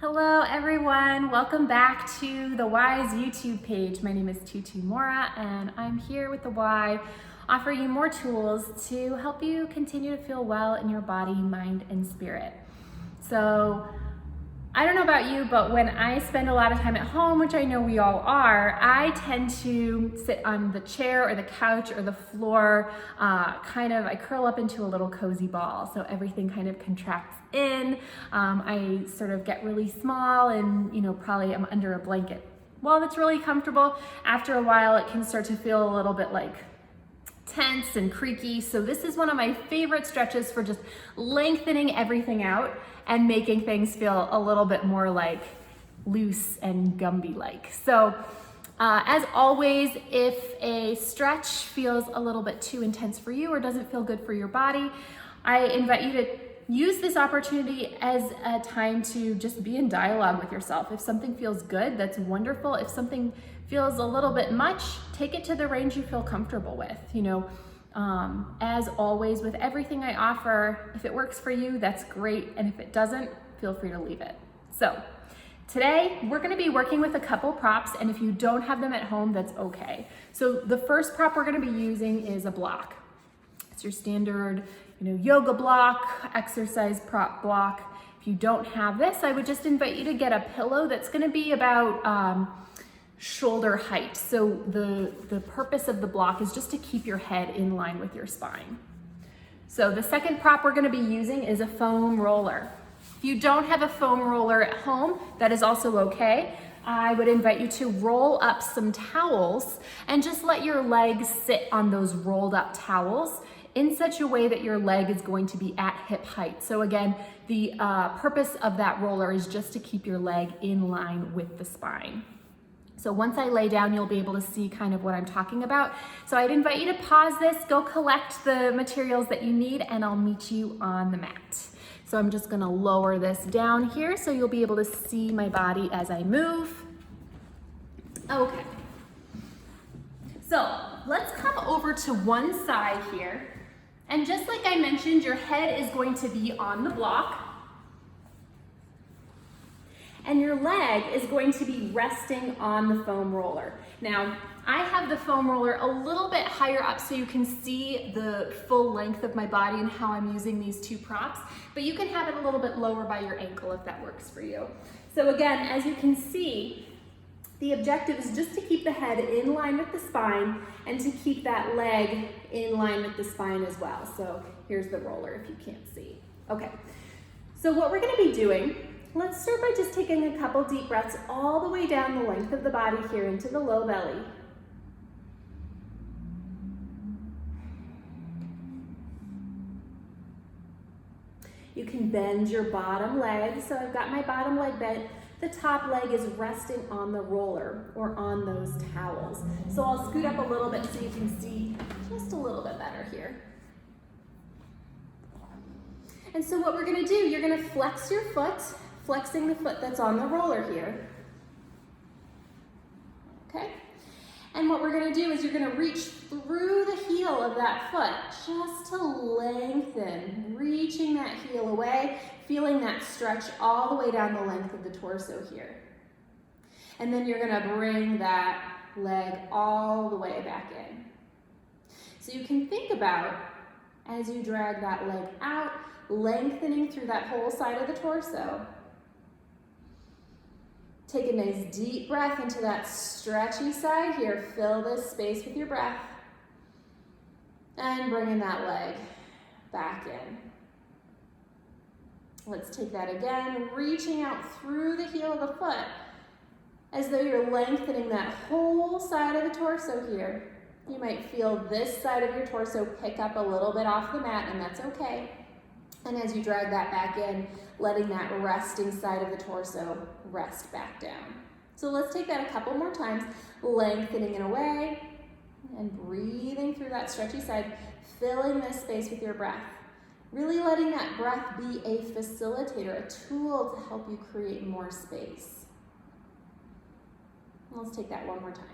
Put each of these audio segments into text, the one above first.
Hello everyone, welcome back to the Why's YouTube page. My name is Tutu Mora and I'm here with the Why, offering you more tools to help you continue to feel well in your body, mind, and spirit. So I don't know about you, but when I spend a lot of time at home, which I know we all are, I tend to sit on the chair or the couch or the floor, I curl up into a little cozy ball. So everything kind of contracts in. I sort of get really small and, probably I'm under a blanket. While it's really comfortable, after a while it can start to feel a little bit like tense and creaky. So this is one of my favorite stretches for just lengthening everything out and making things feel a little bit more like loose and Gumby-like. So as always, if a stretch feels a little bit too intense for you or doesn't feel good for your body, I invite you to use this opportunity as a time to just be in dialogue with yourself. If something feels good, that's wonderful. If something feels a little bit much, take it to the range you feel comfortable with. As always, with everything I offer, if it works for you, that's great. And if it doesn't, feel free to leave it. So today we're gonna be working with a couple props, and if you don't have them at home, that's okay. So the first prop we're gonna be using is a block. It's your standard, yoga block, exercise prop block. If you don't have this, I would just invite you to get a pillow that's gonna be about shoulder height. So the purpose of the block is just to keep your head in line with your spine. So the second prop we're gonna be using is a foam roller. If you don't have a foam roller at home, that is also okay. I would invite you to roll up some towels and just let your legs sit on those rolled up towels in such a way that your leg is going to be at hip height. So again, the purpose of that roller is just to keep your leg in line with the spine. So once I lay down, you'll be able to see kind of what I'm talking about. So I'd invite you to pause this, go collect the materials that you need, and I'll meet you on the mat. So I'm just gonna lower this down here so you'll be able to see my body as I move. Okay. So let's come over to one side here. And just like I mentioned, your head is going to be on the block. And your leg is going to be resting on the foam roller. Now, I have the foam roller a little bit higher up so you can see the full length of my body and how I'm using these two props, but you can have it a little bit lower by your ankle if that works for you. So again, as you can see, the objective is just to keep the head in line with the spine and to keep that leg in line with the spine as well. So here's the roller if you can't see. Okay, so what we're gonna be doing, let's start by just taking a couple deep breaths all the way down the length of the body here into the low belly. You can bend your bottom leg. So I've got my bottom leg bent. The top leg is resting on the roller or on those towels. So I'll scoot up a little bit so you can see just a little bit better here. And so what we're gonna do, you're gonna flex your foot, flexing the foot that's on the roller here. Okay? And what we're gonna do is you're gonna reach through the heel of that foot just to lengthen, reaching that heel away, feeling that stretch all the way down the length of the torso here. And then you're gonna bring that leg all the way back in. So you can think about, as you drag that leg out, lengthening through that whole side of the torso. Take a nice deep breath into that stretchy side here. Fill this space with your breath. And bringing that leg back in. Let's take that again, reaching out through the heel of the foot as though you're lengthening that whole side of the torso here. You might feel this side of your torso pick up a little bit off the mat, and that's okay. And as you drag that back in, letting that resting side of the torso rest back down. So let's take that a couple more times, lengthening it away and breathing through that stretchy side, filling this space with your breath. Really letting that breath be a facilitator, a tool to help you create more space. Let's take that one more time.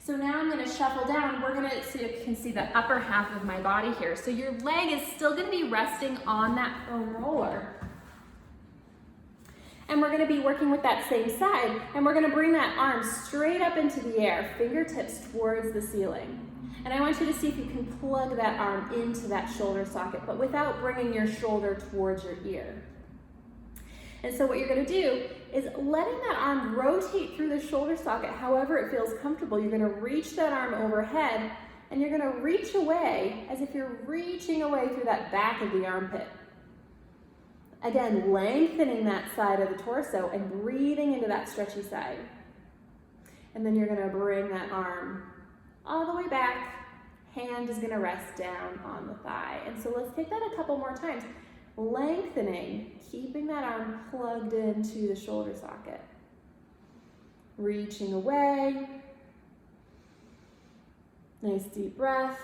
So now I'm gonna shuffle down. So you can see the upper half of my body here. So your leg is still gonna be resting on that foam roller. And we're gonna be working with that same side, and we're gonna bring that arm straight up into the air, fingertips towards the ceiling. And I want you to see if you can plug that arm into that shoulder socket, but without bringing your shoulder towards your ear. And so what you're gonna do is letting that arm rotate through the shoulder socket however it feels comfortable. You're gonna reach that arm overhead, and you're gonna reach away as if you're reaching away through that back of the armpit. Again, lengthening that side of the torso and breathing into that stretchy side. And then you're gonna bring that arm all the way back. Hand is gonna rest down on the thigh. And so let's take that a couple more times. Lengthening, keeping that arm plugged into the shoulder socket. Reaching away. Nice deep breath.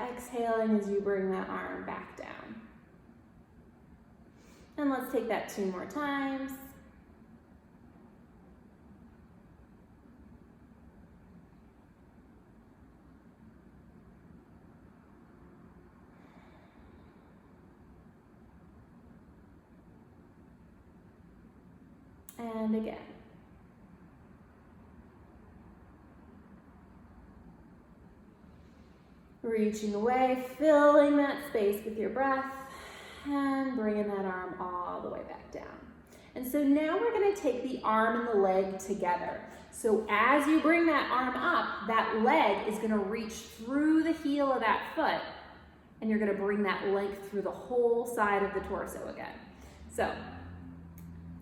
Exhaling as you bring that arm back down. And let's take that 2 more times. And again. Reaching away, filling that space with your breath, and bringing that arm all the way back down. And so now we're gonna take the arm and the leg together. So as you bring that arm up, that leg is gonna reach through the heel of that foot, and you're gonna bring that length through the whole side of the torso again. So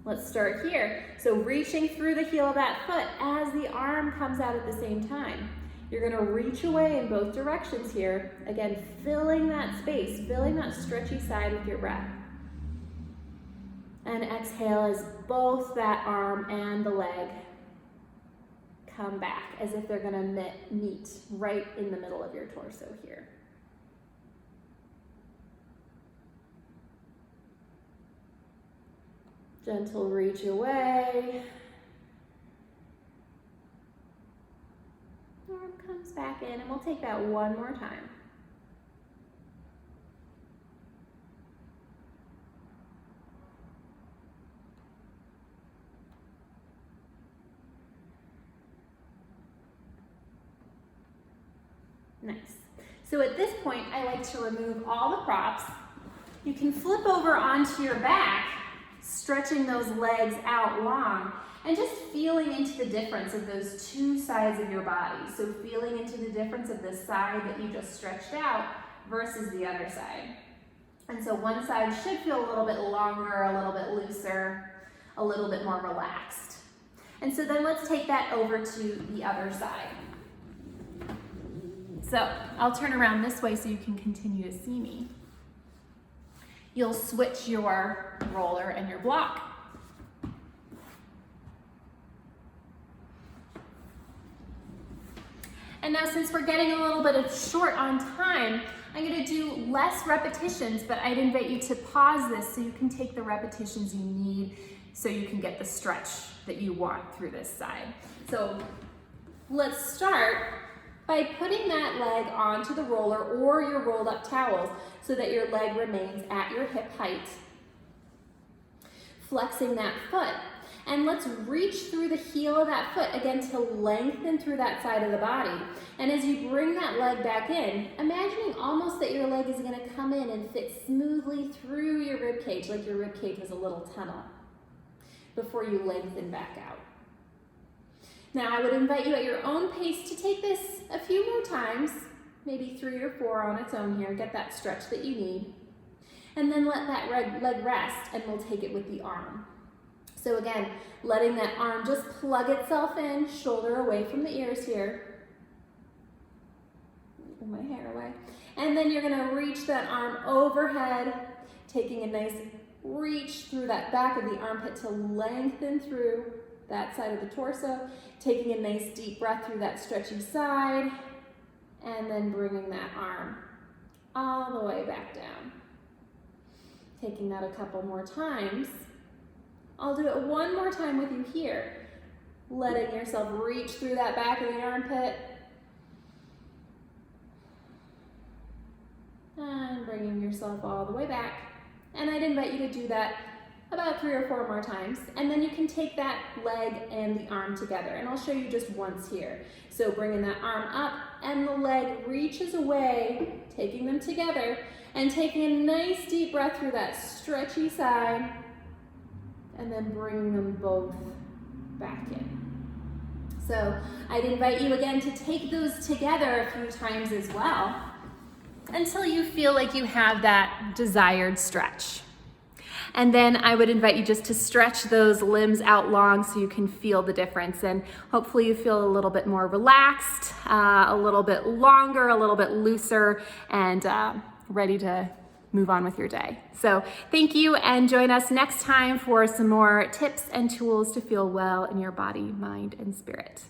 let's start here. So reaching through the heel of that foot as the arm comes out at the same time. You're gonna reach away in both directions here. Again, filling that space, filling that stretchy side with your breath. And exhale as both that arm and the leg come back as if they're gonna meet right in the middle of your torso here. Gentle reach away. Arm comes back in, and we'll take that one more time. Nice. So at this point, I like to remove all the props. You can flip over onto your back, stretching those legs out long, and just feeling into the difference of those 2 sides of your body. So feeling into the difference of the side that you just stretched out versus the other side. And so one side should feel a little bit longer, a little bit looser, a little bit more relaxed. And so then let's take that over to the other side. So I'll turn around this way so you can continue to see me. You'll switch your roller and your block. And now since we're getting a little bit of short on time, I'm gonna do less repetitions, but I'd invite you to pause this so you can take the repetitions you need so you can get the stretch that you want through this side. So let's start by putting that leg onto the roller or your rolled up towels so that your leg remains at your hip height. Flexing that foot. And let's reach through the heel of that foot again to lengthen through that side of the body. And as you bring that leg back in, imagining almost that your leg is gonna come in and fit smoothly through your rib cage, like your rib cage was a little tunnel, before you lengthen back out. Now I would invite you at your own pace to take this a few more times, maybe 3 or 4 on its own here, get that stretch that you need. And then let that leg rest, and we'll take it with the arm. So again, letting that arm just plug itself in, shoulder away from the ears here. Pull my hair away. And then you're gonna reach that arm overhead, taking a nice reach through that back of the armpit to lengthen through that side of the torso, taking a nice deep breath through that stretchy side, and then bringing that arm all the way back down. Taking that a couple more times. I'll do it one more time with you here. letting yourself reach through that back of the armpit. And bringing yourself all the way back. And I'd invite you to do that about 3 or 4 more times. And then you can take that leg and the arm together. And I'll show you just once here. So bringing that arm up and the leg reaches away, taking them together and taking a nice deep breath through that stretchy side and then bringing them both back in. So I'd invite you again to take those together a few times as well until you feel like you have that desired stretch. And then I would invite you just to stretch those limbs out long so you can feel the difference. And hopefully you feel a little bit more relaxed, a little bit longer, a little bit looser, and ready to move on with your day. So thank you, and join us next time for some more tips and tools to feel well in your body, mind, and spirit.